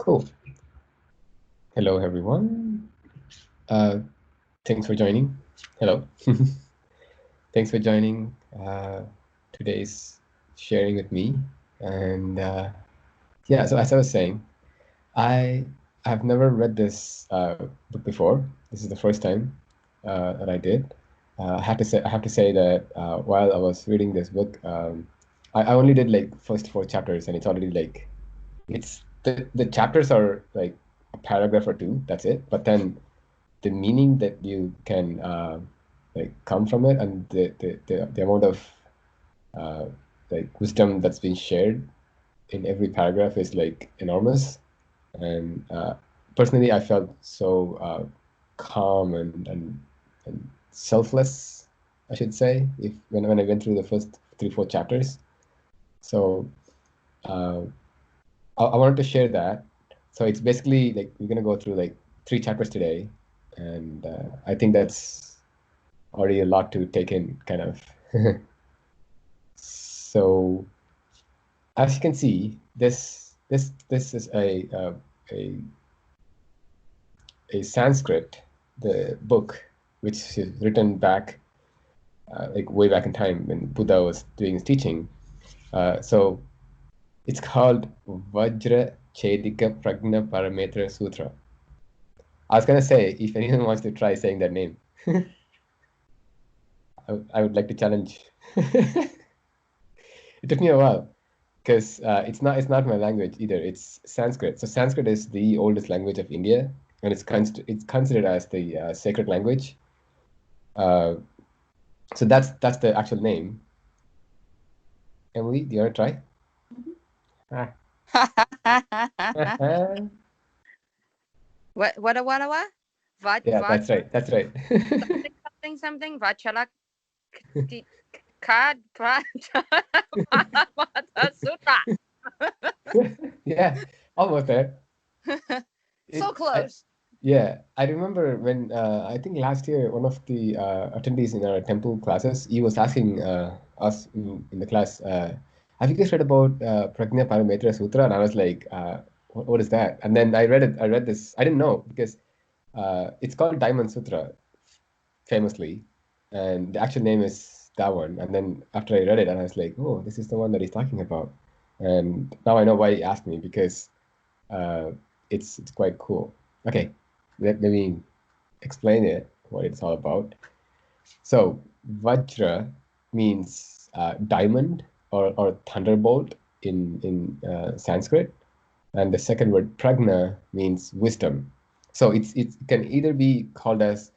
Cool. Hello, everyone. Thanks for joining. Hello. Thanks for joining today's sharing with me. And yeah, so as I was saying, I have never read this book before. This is the first time that I did. I have to say that while I was reading this book, I only did like first 4 chapters, and it's already like the chapters are like a paragraph or two. That's it. But then the meaning that you can like come from it, and the amount of uh, like wisdom that's been shared in every paragraph is like enormous. And personally, I felt so calm and selfless, I should say, if when I went through the first 3 4 chapters. So uh, I wanted to share that. So it's basically like we're gonna go through like 3 chapters today, and I think that's already a lot to take in, kind of. So as you can see, this is a Sanskrit, the book, which is written back like way back in time when Buddha was doing his teaching. So it's called Vajra Chedika Prajna Parametra Sutra. I was gonna say, if anyone wants to try saying that name, I would like to challenge. It took me a while because it's not my language either. It's Sanskrit. So Sanskrit is the oldest language of India, and it's considered as the sacred language. Uh, so that's the actual name. Emily, do you want to try? Ah. What? Yeah, that's right. That's right. Something. Vachalak Kad Sutra. Yeah, almost there. So It, I, close. yeah, I remember when I think last year one of the attendees in our temple classes, he was asking us in the class, "Have you guys read about Prajna Parametra Sutra?" And I was like, what is that?" And then I read it. I read this. I didn't know because it's called Diamond Sutra, famously, and the actual name is that one. And then after I read it, and I was like, "Oh, this is the one that he's talking about." And now I know why he asked me, because uh, it's quite cool. Okay, let me explain it, what it's all about. So Vajra means diamond, or thunderbolt in Sanskrit, and the second word prajna means wisdom. So it can either be called as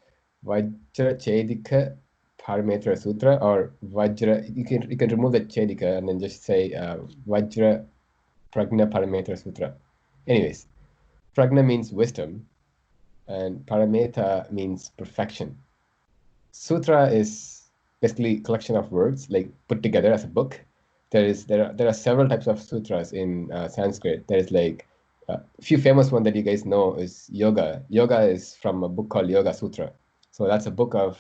Vajra Chedika Parametra Sutra, or Vajra. You can remove the Chedika and then just say Vajra Prajna Parametra Sutra. Anyways, Prajna means wisdom, and Parameta means perfection. Sutra is basically a collection of words like put together as a book. There are several types of sutras in Sanskrit. There is like a few famous one that you guys know is yoga. Yoga is from a book called Yoga Sutra. So that's a book of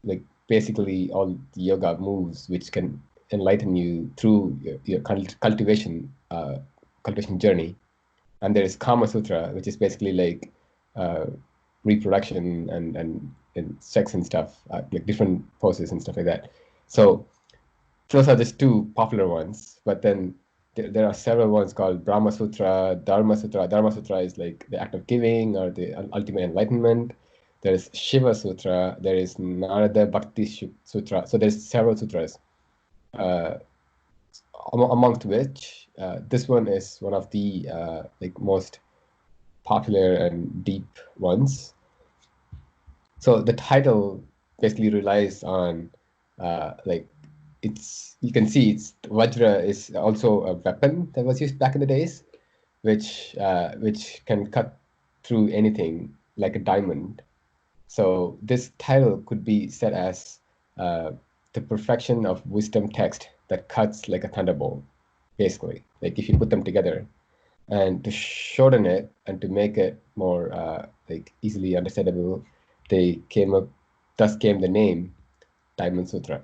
like basically all the yoga moves which can enlighten you through your cultivation journey. And there is Kama Sutra, which is basically like uh, reproduction and sex and stuff, like different poses and stuff like that. So those are just two popular ones. But then there are several ones called Brahma Sutra, Dharma Sutra. Dharma Sutra is like the act of giving or the ultimate enlightenment. There is Shiva Sutra. There is Narada Bhakti Sutra. So there's several sutras. Uh, Amongst which this one is one of the like most popular and deep ones. So the title basically relies on like you can see it's Vajra is also a weapon that was used back in the days, which can cut through anything like a diamond. So this title could be said as uh, the perfection of wisdom text that cuts like a thunderbolt, basically. Like if you put them together, and to shorten it and to make it more like easily understandable, they came up. Thus came the name Diamond Sutra.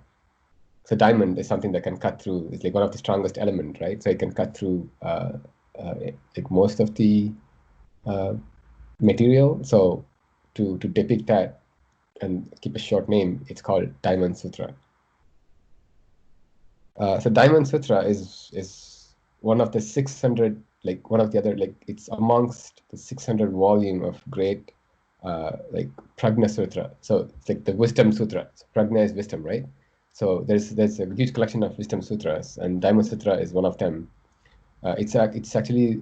So diamond is something that can cut through. It's like one of the strongest element, right? So it can cut through like most of the material. So to depict that and keep a short name, it's called Diamond Sutra. So Diamond Sutra is one of the 600, like one of the other, like it's amongst the 600 volume of great like Prajna Sutra. So it's like the Wisdom Sutra. So Prajna is wisdom, right? So there's a huge collection of wisdom sutras, and Diamond Sutra is one of them. It's actually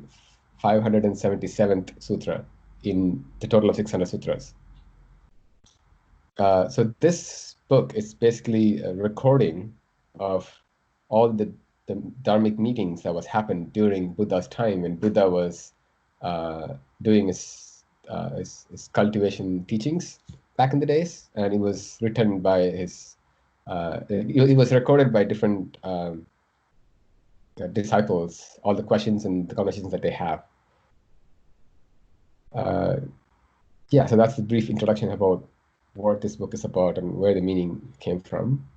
577th sutra in the total of 600 sutras. So this book is basically a recording of all the dharmic meetings that was happened during Buddha's time when Buddha was doing his cultivation teachings back in the days, and it was written by his. It was recorded by different disciples, all the questions and the conversations that they have. Yeah, so that's the brief introduction about what this book is about and where the meaning came from.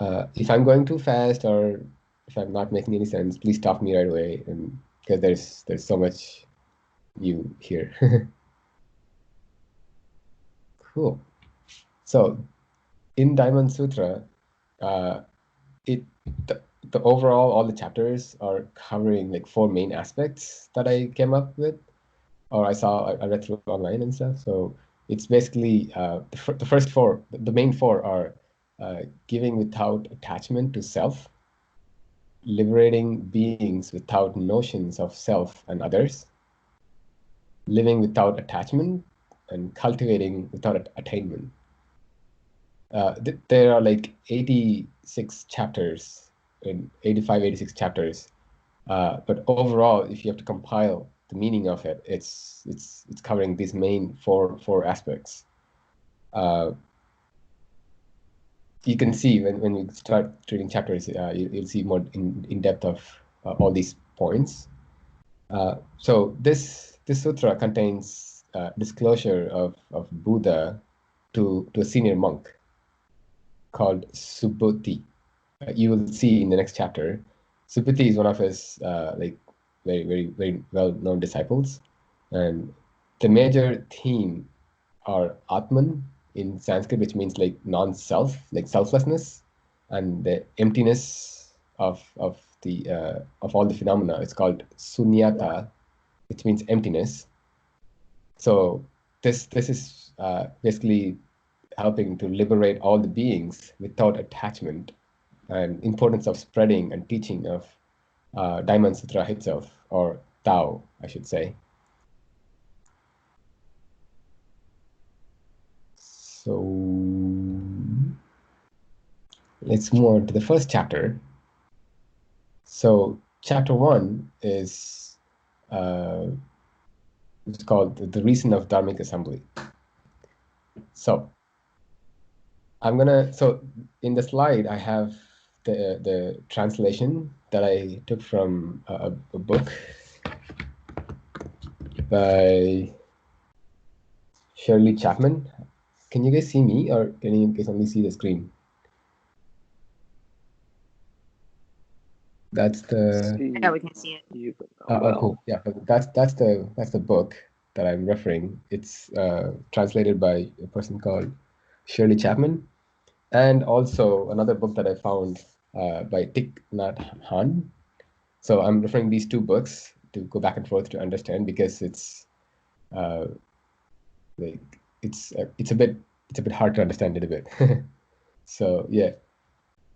If I'm going too fast or if I'm not making any sense, please stop me right away, and because there's so much new here. Cool. So in Diamond Sutra, it the overall all the chapters are covering like four main aspects that I came up with, or I read through online and stuff. So it's basically the first four, the main four are giving without attachment to self, liberating beings without notions of self and others, living without attachment, and cultivating without attainment. There are like 86 chapters, in 85, 86 chapters. But overall, if you have to compile the meaning of it, it's covering these main four aspects. You can see when you start reading chapters, you'll see more in depth of all these points. So this sutra contains disclosure of Buddha to a senior monk called Subhuti. You will see in the next chapter. Subhuti is one of his like very well known disciples, and the major theme are Atman in Sanskrit, which means like non-self, like selflessness, and the emptiness of the of all the phenomena. It's called Sunyata, which means emptiness. So this is basically helping to liberate all the beings without attachment, and importance of spreading and teaching of Diamond Sutra itself, or Tao, I should say. So let's move on to the first chapter. So chapter 1 is it's called The Reason of Dharmic Assembly. So so in the slide, I have the translation that I took from a book by Shirley Chapman. Can you guys see me, or can you guys only see the screen? That's the. Yeah, we can see it. Oh, cool. Yeah, but that's the book that I'm referring. It's translated by a person called Shirley Chapman, and also another book that I found by Thich Nhat Hanh. So I'm referring these two books to go back and forth to understand, because it's like it's a bit hard to understand it a bit. So yeah,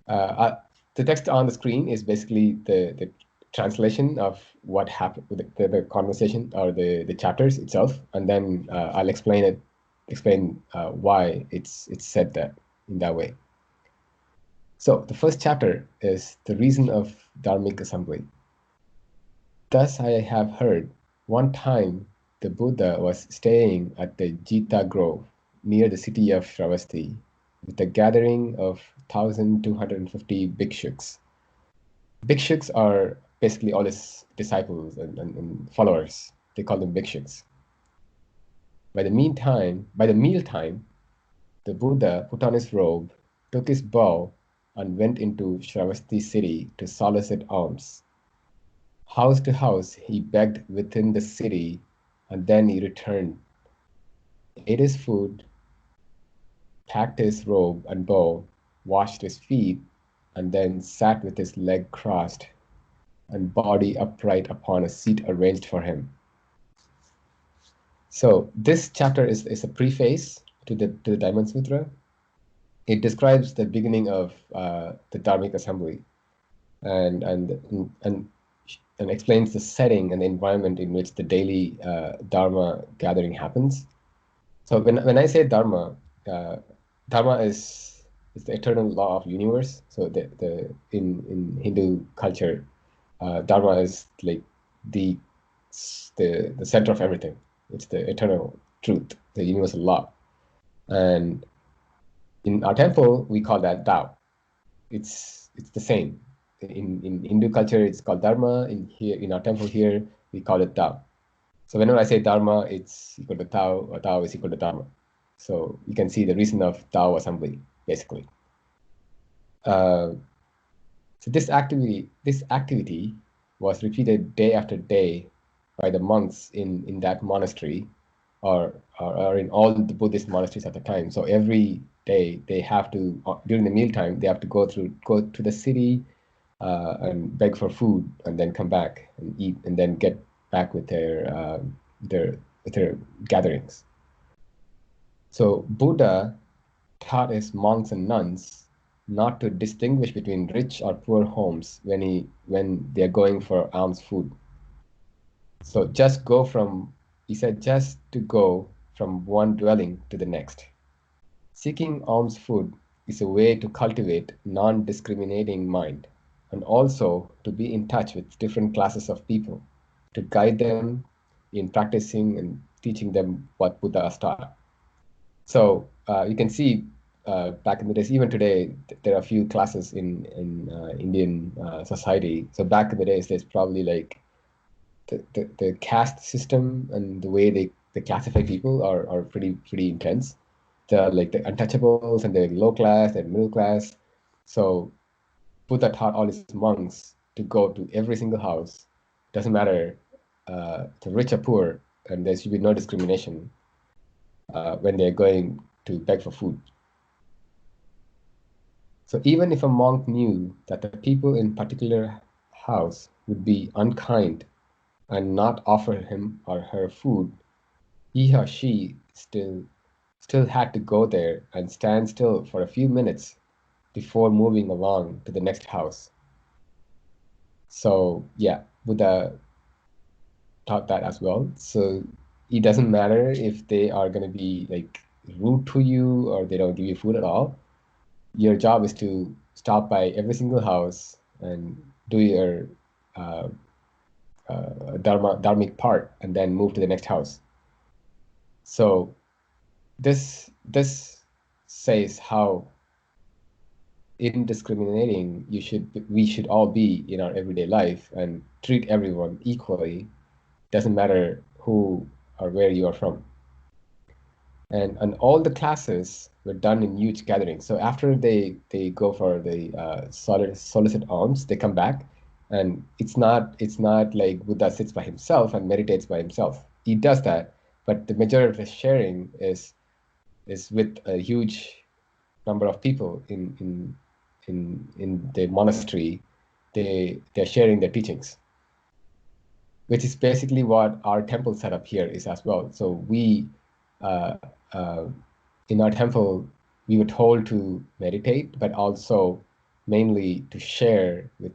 the text on the screen is basically the translation of what happened with the conversation, or the chapters itself, and then I'll explain why it's said that in that way. So the first chapter is the reason of dharmic assembly. Thus I have heard, one time the Buddha was staying at the Jita Grove near the city of Shravasti with a gathering of 1,250 bhikshus. Bhikshus are basically all his disciples and followers. They call them bhikshus. By the mealtime, the Buddha put on his robe, took his bow, and went into Shravasti city to solicit alms. House to house, he begged within the city, and then he returned, ate his food, packed his robe and bow, washed his feet, and then sat with his leg crossed and body upright upon a seat arranged for him. So this chapter is a preface to the Diamond Sutra. It describes the beginning of the Dharmic assembly and and and and explains the setting and the environment in which the daily Dharma gathering happens. So when I say Dharma, uh, Dharma is the eternal law of universe. So the in Hindu culture, Dharma is like the the center of everything. It's the eternal truth, the universal law. And in our temple, we call that Tao. It's the same. In Hindu culture, it's called Dharma. In our temple here, we call it Tao. So whenever I say Dharma, it's equal to Tao, or Tao is equal to Dharma. So you can see the reason of Tao assembly, basically. Uh, so this activity was repeated day after day by the monks in that monastery, or in all the Buddhist monasteries at the time. So every day they have to, during the mealtime, they have to go to the city and beg for food, and then come back and eat, and then get back with their with their gatherings. So Buddha taught his monks and nuns not to distinguish between rich or poor homes when they are going for alms food. So he said, just to go from one dwelling to the next. Seeking alms food is a way to cultivate non-discriminating mind, and also to be in touch with different classes of people, to guide them in practicing and teaching them what Buddha has taught. So you can see back in the days, even today, there are a few classes in Indian society. So back in the days, there's probably like the caste system and the way they classify people are pretty intense. There are like the untouchables and the low class and middle class. So Buddha taught all his monks to go to every single house. Doesn't matter the rich or poor, and there should be no discrimination when they're going to beg for food. So even if a monk knew that the people in particular house would be unkind and not offer him or her food, he or she still had to go there and stand still for a few minutes before moving along to the next house. So yeah, Buddha taught that as well. So it doesn't matter if they are going to be like rude to you or they don't give you food at all. Your job is to stop by every single house and do your uh, dharmic part, and then move to the next house. So this says how indiscriminating we should all be in our everyday life and treat everyone equally. Doesn't matter who or where you are from. And all the classes were done in huge gatherings. So after they go for the solicit alms, they come back, and it's not like Buddha sits by himself and meditates by himself. He does that, but the majority of the sharing is with a huge number of people in the monastery. They're sharing their teachings, which is basically what our temple setup here is as well. So we uh, uh, in our temple, we were told to meditate, but also mainly to share with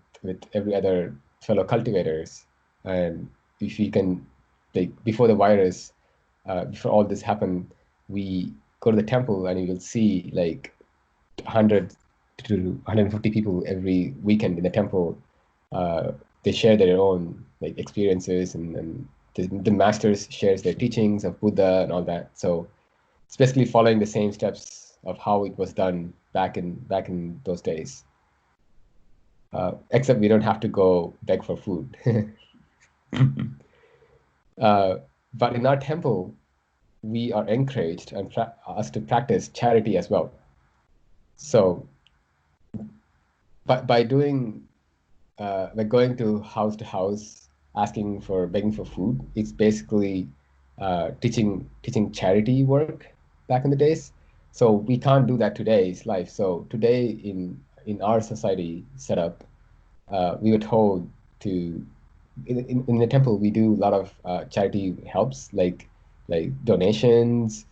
every other fellow cultivators. And if you can, like before the virus, before all this happened, we go to the temple and you will see like 100 to 150 people every weekend in the temple. Uh, they share their own like experiences, and the masters shares their teachings of Buddha and all that. So it's basically following the same steps of how it was done back in those days. Except we don't have to go beg for food. But in our temple, we are encouraged and asked to practice charity as well. So by doing by going to house asking for begging for food. It's basically teaching charity work back in the days. So we can't do that today's life. So today in our society setup, we were told to in the temple we do a lot of charity helps like donations,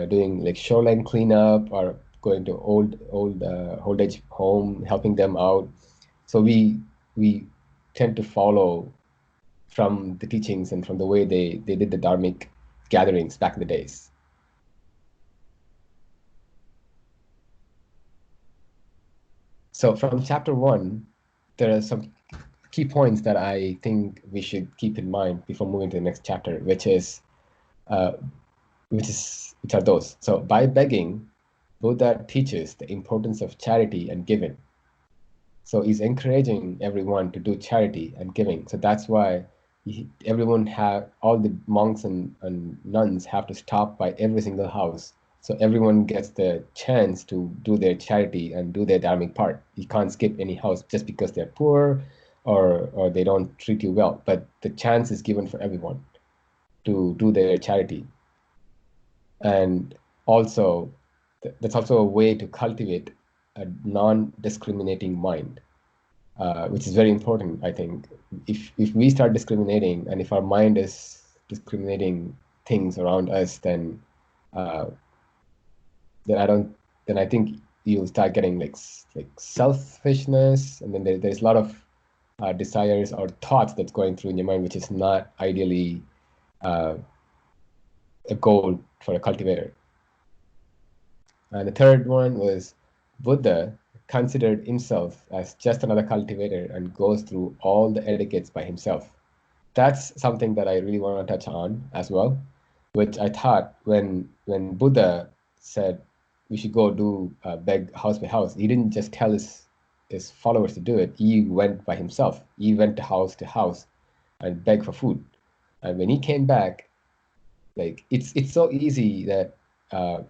doing like shoreline cleanup, or going to old age home, helping them out. So we tend to follow from the teachings and from the way they did the dharmic gatherings back in the days. So from chapter 1, there are some key points that I think we should keep in mind before moving to the next chapter, uh, which are those. So by begging, Buddha teaches the importance of charity and giving. So he's encouraging everyone to do charity and giving. So that's why everyone have all the monks and nuns have to stop by every single house. So everyone gets the chance to do their charity and do their dharmic part. You can't skip any house just because they're poor or they don't treat you well. But the chance is given for everyone to do their charity. And also, that's also a way to cultivate a non-discriminating mind, which is very important, I think. If we start discriminating, and if our mind is discriminating things around us, uh, then I don't, then I think you'll start getting like selfishness, and then there's a lot of desires or thoughts that's going through in your mind, which is not ideally uh, a goal for a cultivator. And the third one was Buddha considered himself as just another cultivator and goes through all the etiquettes by himself. That's something that I really want to touch on as well, which I thought when Buddha said we should go do beg house by house, he didn't just tell his followers to do it. He went by himself. He went to house and begged for food. And when he came back, like it's so easy that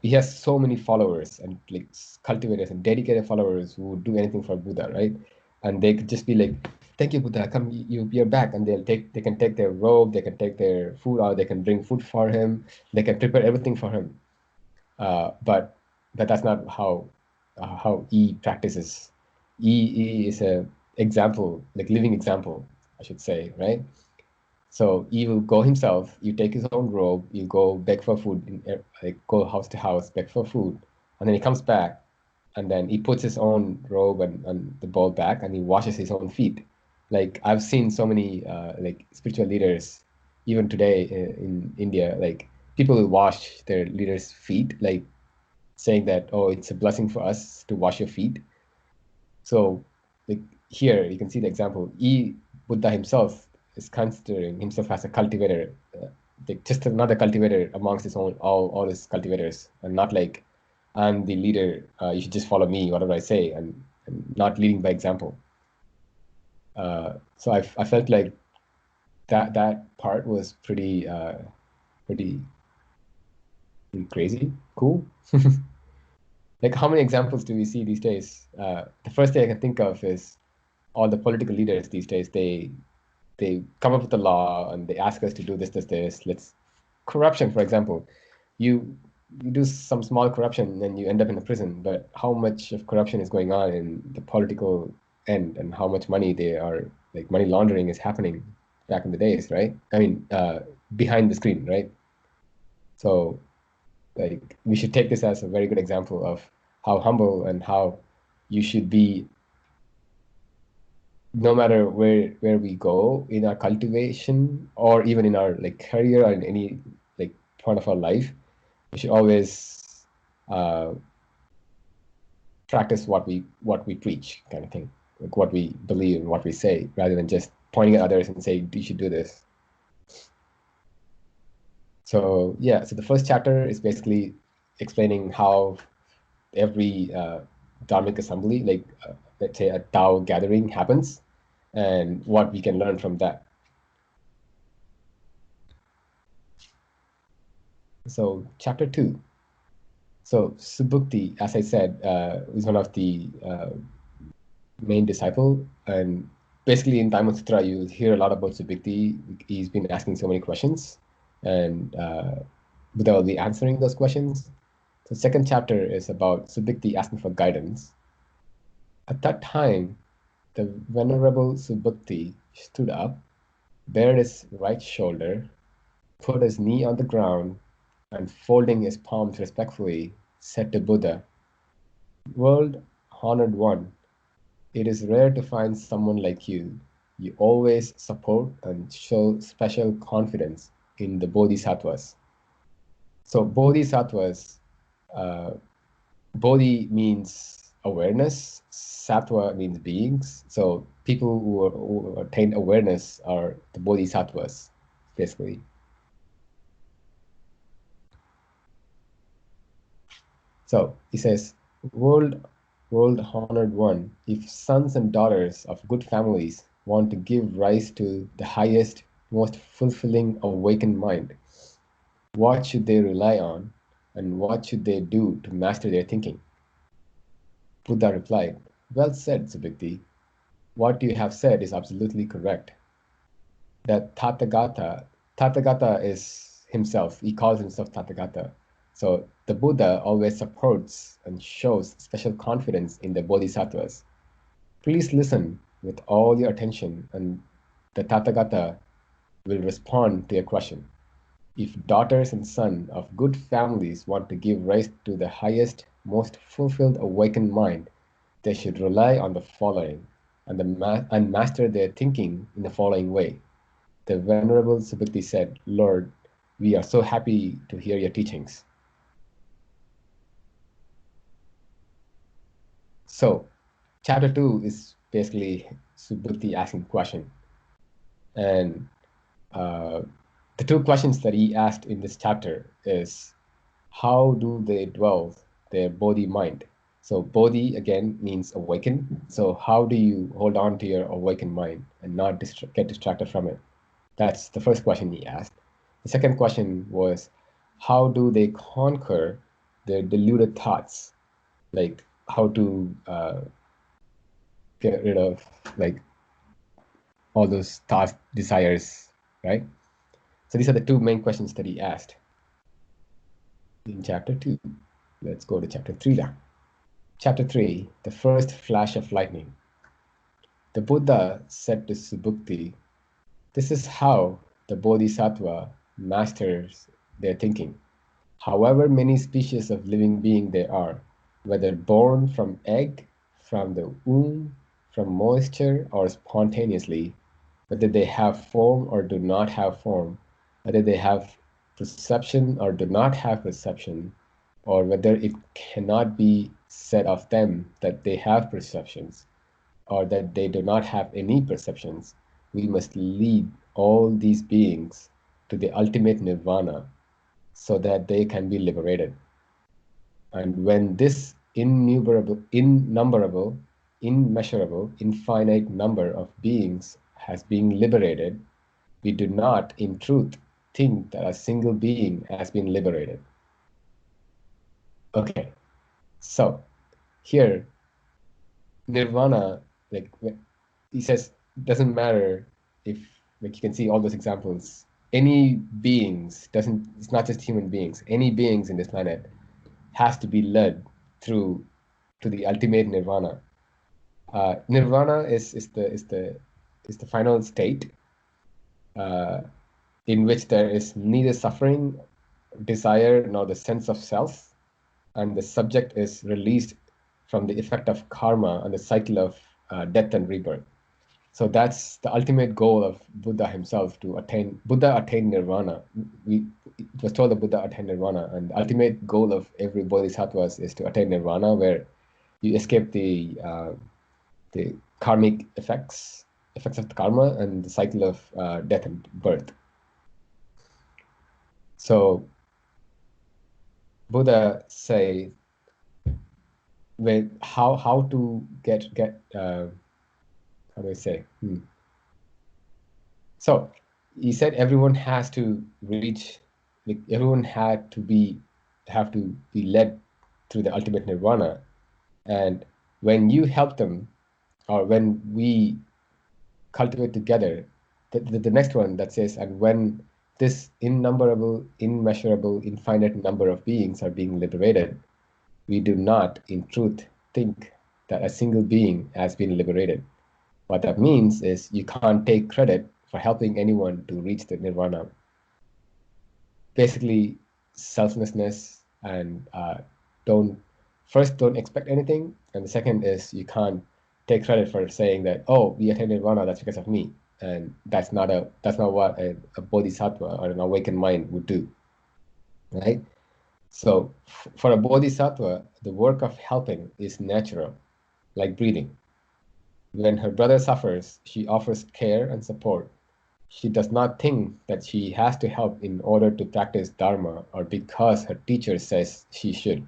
he has so many followers and like cultivators and dedicated followers who would do anything for Buddha, right? And they could just be like, "Thank you, Buddha. Come, you're back." And they can take their robe, they can take their food out, they can bring food for him, they can prepare everything for him. But that's not how he practices. He is a example, like living example, I should say, right? So he will go himself, you take his own robe, you go beg for food, like go house to house, beg for food. And then he comes back and then he puts his own robe and the bowl back and he washes his own feet. Like I've seen so many like spiritual leaders, even today in India, like people will wash their leaders' feet, like saying that, oh, it's a blessing for us to wash your feet. So, like here, you can see the example. Buddha himself is considering himself as a cultivator, like just another cultivator amongst his own all his cultivators, and not like I'm the leader. You should just follow me, whatever I say, and not leading by example. So I felt like that part was pretty crazy, cool. Like how many examples do we see these days? The first thing I can think of is all the political leaders these days. They come up with a law and they ask us to do this. Let's corruption, for example. You you do some small corruption and you end up in a prison. But how much of corruption is going on in the political end, and how much money they are like money laundering is happening back in the days, right? I mean, behind the screen, right? So like we should take this as a very good example of how humble and how you should be no matter where we go in our cultivation or even in our like career or in any like part of our life. We should always uh, practice what we preach, kind of thing, like what we believe and what we say, rather than just pointing at others and say you should do this. So yeah, so the first chapter is basically explaining how every dharmic assembly, like let's say a Tao gathering happens, and what we can learn from that. So chapter 2. So Subukti, as I said, is one of the main disciple, and basically in Diamond Sutra, you hear a lot about Subhikti. He's been asking so many questions, and Buddha will be answering those questions. The second chapter is about Subhikti asking for guidance. At that time, the Venerable Subhikti stood up, bared his right shoulder, put his knee on the ground, and folding his palms respectfully, said to Buddha, "World honored one, it is rare to find someone like you. You always support and show special confidence in the Bodhisattvas." So Bodhisattvas, uh, Bodhi means awareness, Sattva means beings. So people who attain awareness are the Bodhisattvas, basically. So he says, world honored one, if sons and daughters of good families want to give rise to the highest, most fulfilling awakened mind, what should they rely on and what should they do to master their thinking? Buddha replied, "Well said, Subhikti. What you have said is absolutely correct. That Tathagata is himself. He calls himself Tathagata. So the Buddha always supports and shows special confidence in the Bodhisattvas. Please listen with all your attention, and the Tathagata will respond to your question. If daughters and sons of good families want to give rise to the highest, most fulfilled awakened mind, they should rely on the following and master their thinking in the following way. The Venerable Subhuti said, Lord, we are so happy to hear your teachings. So, chapter 2 is basically Subhuti asking question. And the two questions that he asked in this chapter is, how do they dwell their bodhi mind? So bodhi again means awaken. So how do you hold on to your awakened mind and not get distracted from it? That's the first question he asked. The second question was, how do they conquer their deluded thoughts? Like how to get rid of like all those thoughts, desires, right? So these are the two main questions that he asked in chapter 2. Let's go to chapter 3 now. Chapter 3, the first flash of lightning. The Buddha said to Subhukti, this is how the Bodhisattva masters their thinking. However many species of living being there are, whether born from egg, from the womb, from moisture, or spontaneously, whether they have form or do not have form, whether they have perception or do not have perception, or whether it cannot be said of them that they have perceptions, or that they do not have any perceptions, we must lead all these beings to the ultimate nirvana so that they can be liberated. And when this innumberable, immeasurable, infinite number of beings has been liberated, we do not, in truth, think that a single being has been liberated. Okay, so here, nirvana, like he says, doesn't matter if, like you can see all those examples, any beings, it's not just human beings, any beings in this planet has to be led through to the ultimate nirvana. Nirvana is the final state uh, in which there is neither suffering, desire, nor the sense of self, and the subject is released from the effect of karma and the cycle of death and rebirth. So that's the ultimate goal of Buddha himself to attain. Buddha attained nirvana. It was told that Buddha attained nirvana, and the ultimate goal of every bodhisattva is to attain nirvana, where you escape the karmic effects of the karma and the cycle of death and birth. So Buddha say how to get how do I say? So he said everyone has to reach, like everyone have to be led through the ultimate nirvana. And when you help them, or when we cultivate together. The next one that says, and when this innumerable, immeasurable, infinite number of beings are being liberated, we do not, in truth, think that a single being has been liberated. What that means is you can't take credit for helping anyone to reach the nirvana. Basically, selflessness and don't expect anything, and the second is you can't take credit for saying that, oh, we attained nirvana, that's because of me, and that's not what a bodhisattva or an awakened mind would do, right? So for a bodhisattva, the work of helping is natural, like breathing. When her brother suffers, she offers care and support. She does not think that she has to help in order to practice Dharma or because her teacher says she should.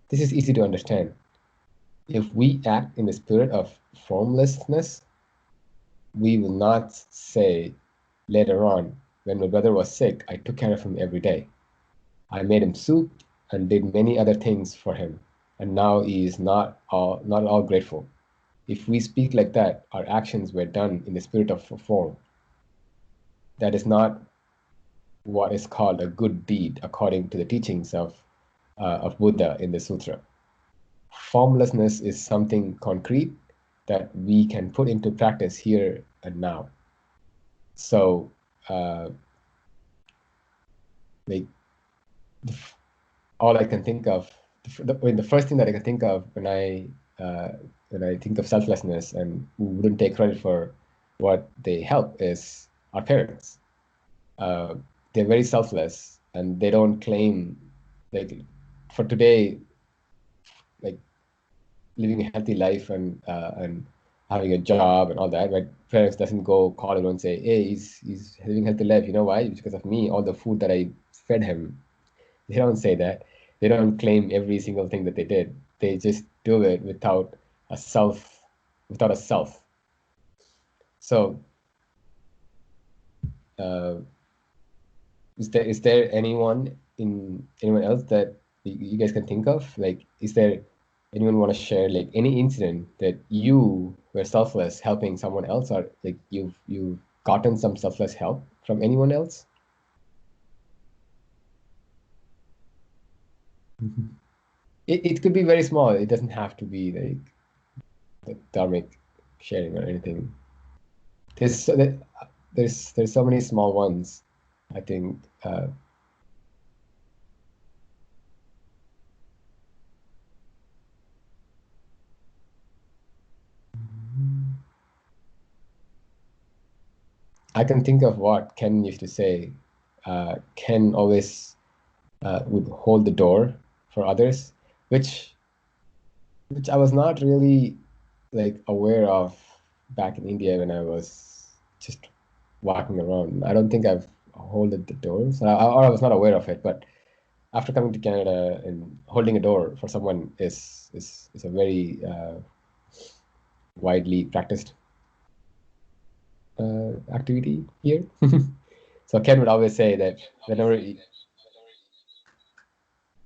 This is easy to understand. If we act in the spirit of formlessness, we will not say later on, when my brother was sick, I took care of him every day. I made him soup and did many other things for him, and now he is not at all grateful. If we speak like that, our actions were done in the spirit of form. That is not what is called a good deed according to the teachings of Buddha in the Sutra. Formlessness is something concrete that we can put into practice here and now. So, like, all I can think of, the first thing that I can think of when I think of selflessness and who wouldn't take credit for what they help is our parents. They're very selfless and they don't claim, like, for today, like living a healthy life and having a job and all that. My parents doesn't go call everyone and say, hey, he's living a healthy life. You know why? It's because of me, all the food that I fed him. They don't say that. They don't claim every single thing that they did. They just do it without a self. So, uh, is there anyone else that you guys can think of? Like, is there anyone want to share like any incident that you were selfless helping someone else, or like you've gotten some selfless help from anyone else? It could be very small. It doesn't have to be like dharmic sharing or anything. There's so many small ones. I think I can think of what Ken used to say. Ken always would hold the door for others, which I was not really like aware of back in India when I was just walking around. I don't think I've holded the doors, or I was not aware of it. But after coming to Canada and holding a door for someone is a very widely practiced activity here. So Ken would always say that whenever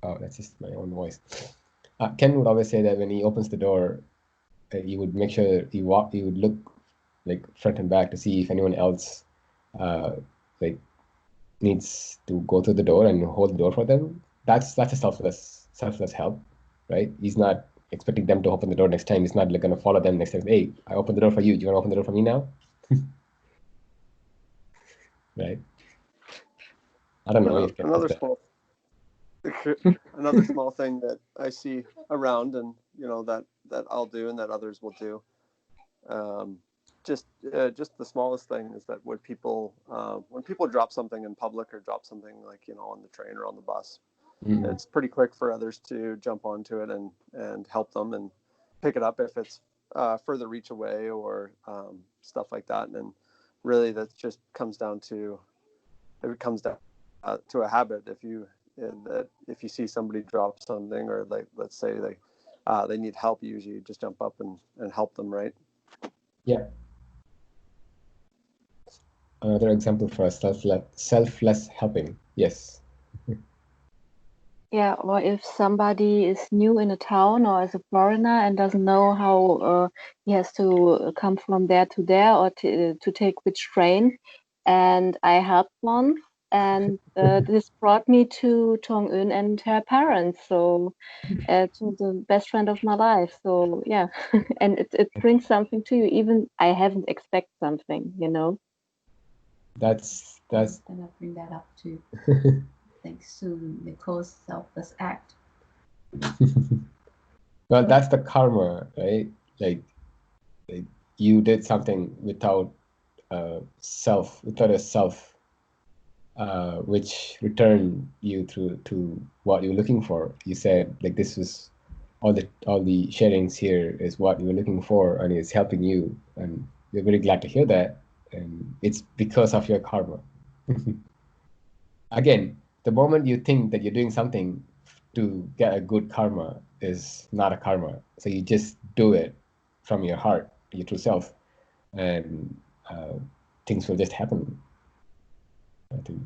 oh, that's just my own voice. Ken would always say that when he opens the door, he would make sure he would look like front and back to see if anyone else uh, like needs to go through the door and hold the door for them. That's a selfless help, right? He's not expecting them to open the door next time. He's not like gonna follow them next time. Hey, I opened the door for you. Do you want to open the door for me now? Right? I don't know if Ken does Another that. small another small thing that I see around, and that I'll do and that others will do. Um, just the smallest thing is that when people drop something in public or drop something like on the train or on the bus, Mm-hmm. it's pretty quick for others to jump onto it and help them and pick it up if it's further reach away or stuff like that. And really, that just comes down to to a habit. If you see somebody drop something, or like let's say they need help, you usually just jump up and help them, right? Yeah. Another example for selfless helping. Yes. Yeah, or if somebody is new in a town or is a foreigner and doesn't know how he has to come from there to there or to take which train, and I helped once, and this brought me to Tong Un and her parents, so to the best friend of my life. So yeah, and it brings something to you, even I haven't expect something, you know. That's I'm gonna bring that up too. Thanks to Nicole's selfless act. well, that's the karma, right? Like you did something without without a self, which returned you to what you were looking for. You said like this was all the sharings here is what you were looking for, and it's helping you, and we're very glad to hear that. And it's because of your karma. Again, the moment you think that you're doing something to get a good karma is not a karma. So you just do it from your heart, your true self, and things will just happen. I think.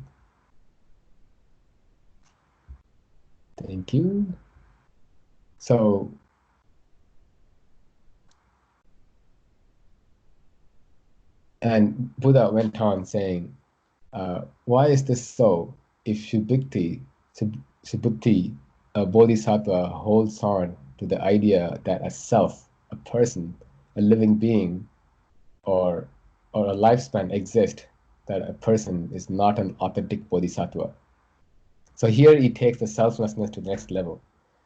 Thank you. So, and Buddha went on saying, why is this so? If Subhuti, a bodhisattva, holds on to the idea that a self, a person, a living being, or a lifespan exist, that a person is not an authentic bodhisattva. So here he takes the selflessness to the next level.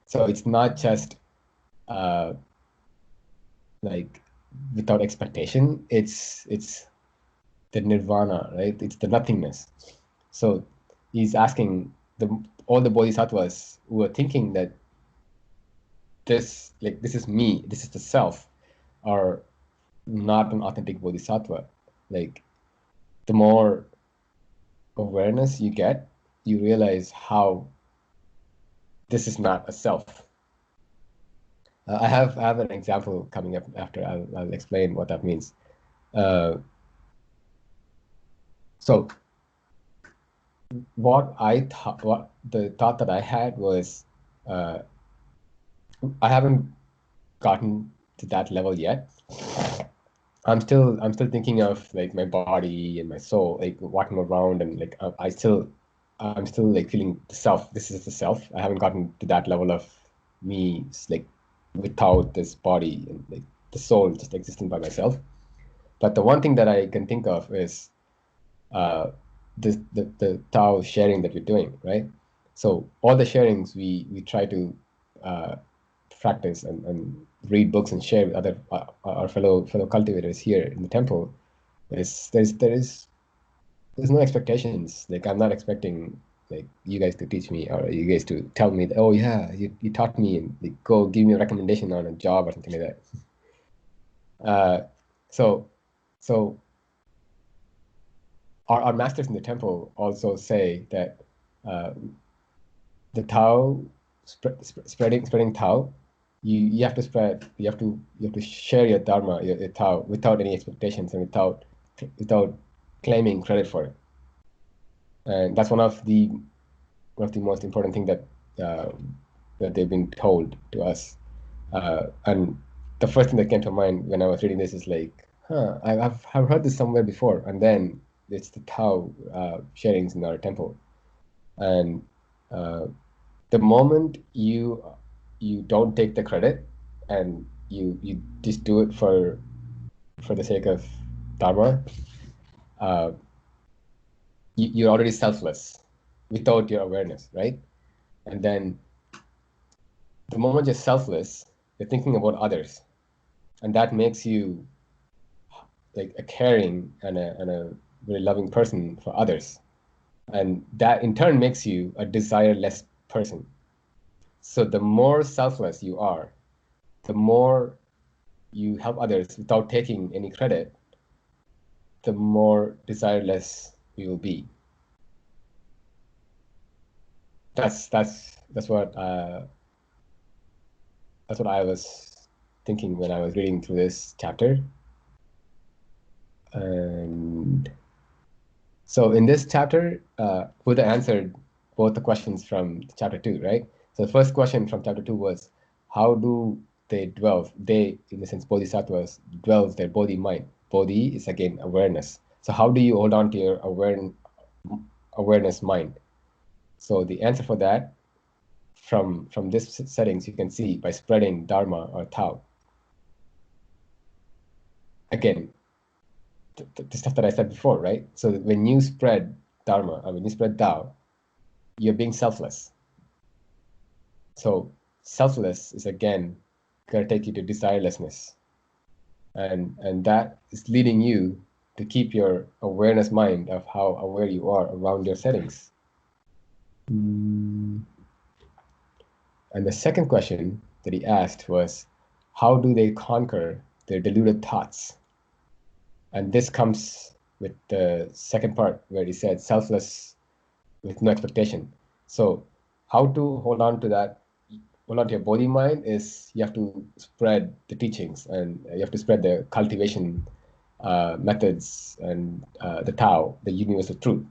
So it's not just like without expectation. It's the nirvana, right? It's the nothingness. So he's asking all the bodhisattvas who are thinking that this is me, this is the self, are not an authentic bodhisattva. Like the more awareness you get, you realize how this is not a self. I have an example coming up after. I'll explain what that means. So what the thought that I had was, I haven't gotten to that level yet. I'm still thinking of like my body and my soul, like walking around, and like I'm still like feeling the self. This is the self. I haven't gotten to that level of me, like without this body and like the soul just existing by myself. But the one thing that I can think of is the Tao sharing that we're doing, right? So all the sharings we try to practice and read books and share with other our fellow cultivators here in the temple. There's no expectations. Like I'm not expecting like you guys to teach me or you guys to tell me that, oh yeah, you taught me and like, go give me a recommendation on a job or something like that. So our masters in the temple also say that the Tao spreading Tao, you have to spread, you have to share your Dharma, your Tao, without any expectations and without claiming credit for it. And that's one of the most important thing that that they've been told to us. And the first thing that came to mind when I was reading this is like, I've heard this somewhere before. And then it's the Tao sharings in our temple. And the moment you don't take the credit and you just do it for the sake of Dharma, you're already selfless without your awareness, right? And then the moment you're selfless, you're thinking about others, and that makes you like a caring and a very loving person for others, and that in turn makes you a desireless person. So the more selfless you are, the more you help others without taking any credit, the more desireless you will be. That's what I was thinking when I was reading through this chapter. And so in this chapter, Buddha answered both the questions from chapter 2, right? So the first question from chapter 2 was, how do they dwell? They, in the sense, Bodhisattvas, dwells their body mind. Bodhi is again awareness. So how do you hold on to your awareness mind? So the answer for that, from this settings, you can see by spreading Dharma or Tao. Again, the stuff that I said before, right? So when you spread Dharma, when you spread Tao, you're being selfless. So selfless is again going to take you to desirelessness. And that is leading you to keep your awareness mind of how aware you are around your settings. And the second question that he asked was, how do they conquer their deluded thoughts? And this comes with the second part where he said selfless with no expectation. So how to hold on to that, hold on to your body mind, is you have to spread the teachings, and you have to spread the cultivation methods and the Tao, the universal truth,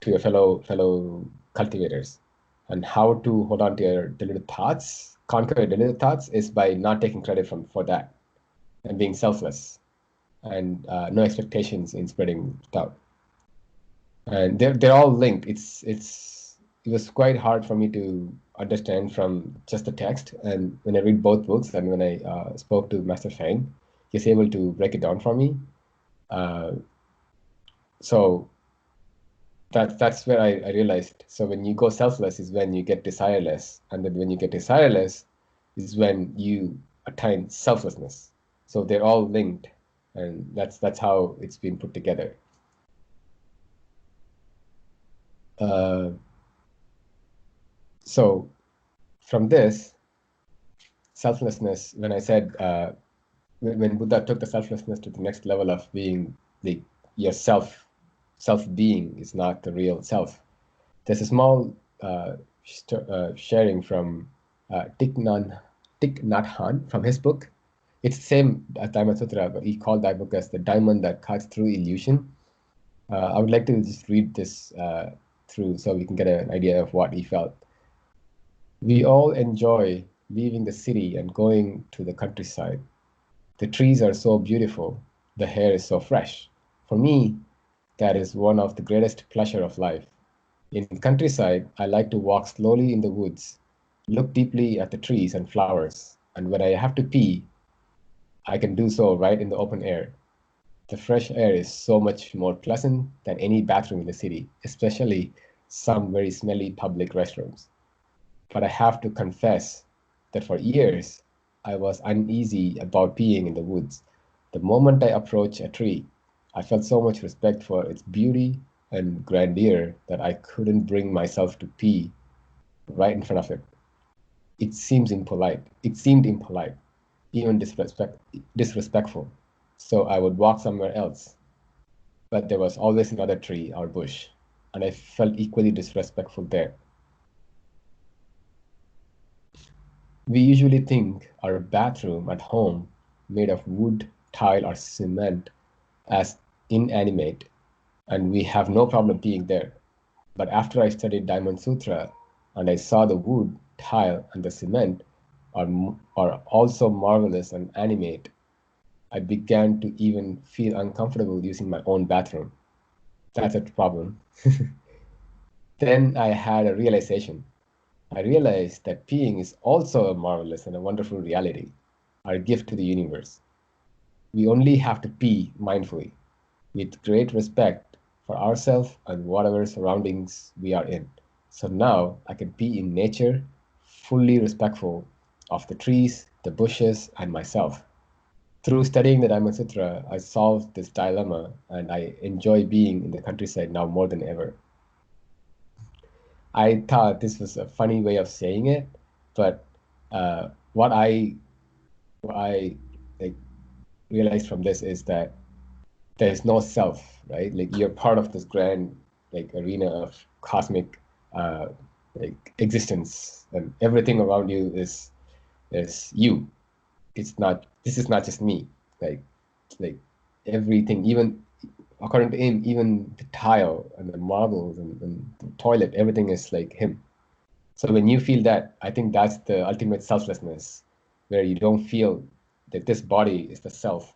to your fellow cultivators. And how to hold on to your deluded thoughts, conquer your deluded thoughts, is by not taking credit for that and being selfless and no expectations in spreading Tao. And they're all linked. It was quite hard for me to understand from just the text, and when I read both books and when I spoke to Master Fang, he's able to break it down for me. So that's where I realized. So when you go selfless is when you get desireless, and then when you get desireless is when you attain selflessness. So they're all linked, and that's how it's been put together. So from this selflessness, when I said when Buddha took the selflessness to the next level of being your self-being is not the real self. There's a small sharing from Thich Nhat Hanh from his book. It's the same as Diamond Sutra, but he called that book as the diamond that cuts through illusion. I would like to just read this through so we can get an idea of what he felt. We all enjoy leaving the city and going to the countryside. The trees are so beautiful, the air is so fresh. For me, that is one of the greatest pleasure of life. In countryside, I like to walk slowly in the woods, look deeply at the trees and flowers, and when I have to pee, I can do so right in the open air. The fresh air is so much more pleasant than any bathroom in the city, especially some very smelly public restrooms. But I have to confess that for years, I was uneasy about peeing in the woods. The moment I approached a tree, I felt so much respect for its beauty and grandeur that I couldn't bring myself to pee right in front of it. It seemed impolite, even disrespectful. So I would walk somewhere else. But there was always another tree or bush, and I felt equally disrespectful there. We usually think our bathroom at home, made of wood, tile, or cement, as inanimate, and we have no problem being there. But after I studied Diamond Sutra and I saw the wood, tile, and the cement are also marvelous and animate, I began to even feel uncomfortable using my own bathroom. That's a problem. Then I had a realization. I realized that peeing is also a marvelous and a wonderful reality, our gift to the universe. We only have to pee mindfully, with great respect for ourselves and whatever surroundings we are in. So now I can pee in nature, fully respectful of the trees, the bushes, and myself. Through studying the Diamond Sutra, I solved this dilemma, and I enjoy being in the countryside now more than ever. I thought this was a funny way of saying it, but what I like realized from this is that there is no self, right? Like you're part of this grand like arena of cosmic like existence, and everything around you is you. It's not. This is not just me. Like everything, even according to him, even the tile and the marbles and the toilet, everything is like him. So when you feel that, I think that's the ultimate selflessness, where you don't feel that this body is the self,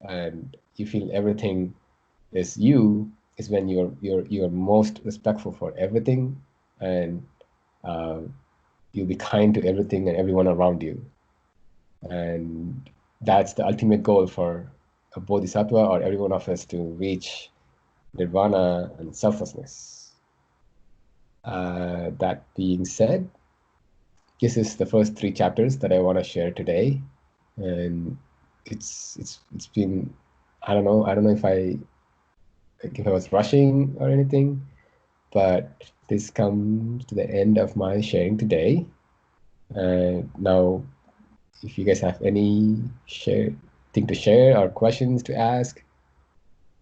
and you feel everything is you. Is when you're most respectful for everything, and uh, you'll be kind to everything and everyone around you. And that's the ultimate goal for a bodhisattva or every one of us, to reach nirvana and selflessness. That being said, this is the first 3 chapters that I want to share today, and it's been, I don't know if I was rushing or anything, but this comes to the end of my sharing today. Now, if you guys have any thing to share or questions to ask,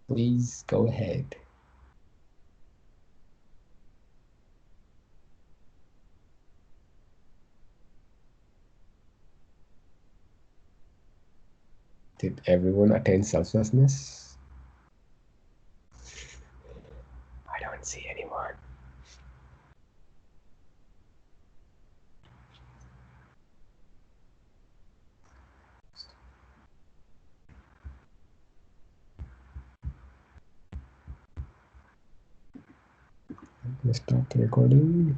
please go ahead. Did everyone attain selflessness? I don't see anyone. I'm gonna stop the recording.